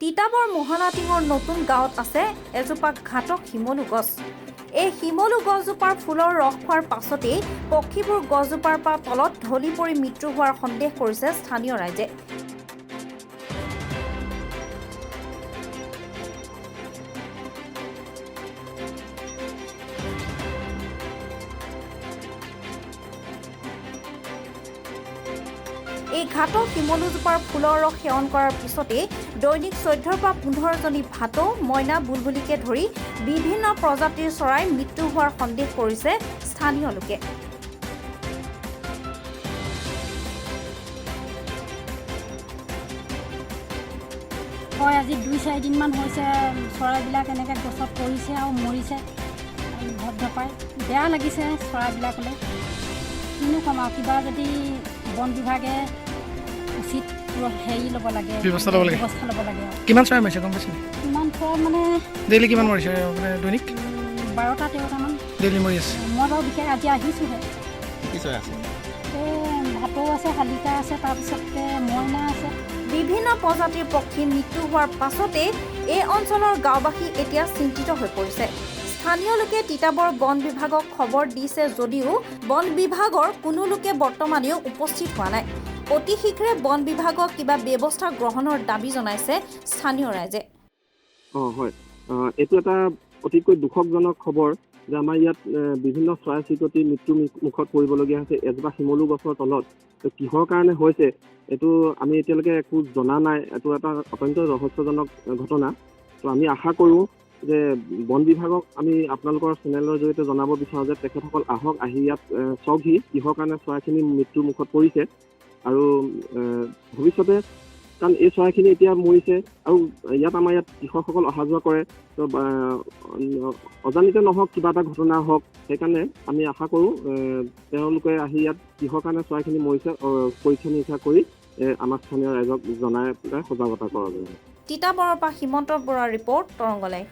তিতাবৰ মহানাটিঙৰ নতুন গাঁৱত আছে এজোপা ঘাতক শিমলু গছ। এই শিমলু গছজোপাৰ ফুলৰ ৰস খোৱাৰ পাছতেই পক্ষীবোৰ গছজোপাৰ পৰা তলত ঢলি পৰি মৃত্যু হোৱাৰ সন্দেহ কৰিছে স্থানীয় ৰাইজে। এই ঘাটক শিমলুজোপাৰ ফুলৰ ৰস সেৱন কৰাৰ পিছতেই দৈনিক 14 পৰা 15 জনী ভাটৌ, মইনা, বুলবুলিকে ধৰি বিভিন্ন প্ৰজাতিৰ চৰাই মৃত্যু হোৱাৰ সন্দেহ কৰিছে স্থানীয় লোকে। হয়, আজি 2-4 দিনমান হৈছে চৰাইবিলাক এনেকৈ গছত পৰিছে আৰু মৰিছে। ধপধপাই বেয়া লাগিছে চৰাইবিলাকলৈ। কিনো ক'ম আৰু, কিবা যদি বন বিভাগে উচিত হেৰি ল'ব লাগে, ব্যৱস্থা ল'ব লাগে। কিমান চৰাই মাৰিছে গম পাইছে? কিমান চৰাই মানে ডেইলি কিমান মাৰিছে? মানে দৈনিক 12-13টামান ডেইলি মৰি আছে। মই বাৰু বিশেষ আজি আহিছোঁহে। কি চৰাই আছে? এই ভাটৌ আছে, শালিকা আছে, তাৰপিছতে মইনা আছে। বিভিন্ন প্ৰজাতিৰ পক্ষী মৃত্যু হোৱাৰ পাছতেই এই অঞ্চলৰ গাঁওবাসী এতিয়া চিন্তিত হৈ পৰিছে। স্থানীয় লোকে তিতাবৰ বন বিভাগক খবৰ দিছে যদিও বন বিভাগৰ কোনো লোকে বৰ্তমানেও উপস্থিত হোৱা নাই। অতি শীঘ্ৰে বন বিভাগক কিবা ব্যৱস্থা গ্ৰহণৰ দাবী জনাইছে স্থানীয় ৰাইজে। হয়, এইটো এটা অতিকৈ দুখজনক খবৰ যে আমাৰ ইয়াত বিভিন্ন চৰাই চিৰিকটি মৃত্যু মুখত পৰিবলগীয়া হৈছে এজোপা শিমলু গছৰ তলত। কিহৰ কাৰণে হৈছে এইটো আমি এতিয়ালৈকে একো জনা নাই। এইটো এটা অত্যন্ত ৰহস্যজনক ঘটনা। তো আমি আশা কৰোঁ যে বন বিভাগক আমি আপোনালোকৰ চেনেলৰ জৰিয়তে জনাব বিচাৰোঁ যে তেখেতসকল আহক, আহি ইয়াত চাওকহি কিহৰ কাৰণে চৰাইখিনি মৃত্যুৰ মুখত পৰিছে আৰু ভৱিষ্যতে, কাৰণ এই চৰাইখিনি এতিয়া মৰিছে আৰু ইয়াত আমাৰ ইয়াত কৃষকসকল অহা যোৱা কৰে, তো অজানিতে নহওক কিবা এটা ঘটনা হওক, সেইকাৰণে আমি আশা কৰোঁ তেওঁলোকে আহি ইয়াত কিহৰ কাৰণে চৰাইখিনি মৰিছে পৰীক্ষা নিৰীক্ষা কৰি আমাৰ স্থানীয় ৰাইজক জনাই পেলাই সজাগতা কৰাব। তিতাবৰৰ পৰা হিমন্ত বৰুৱাৰ ৰিপৰ্ট, তৰংগ লাইভ।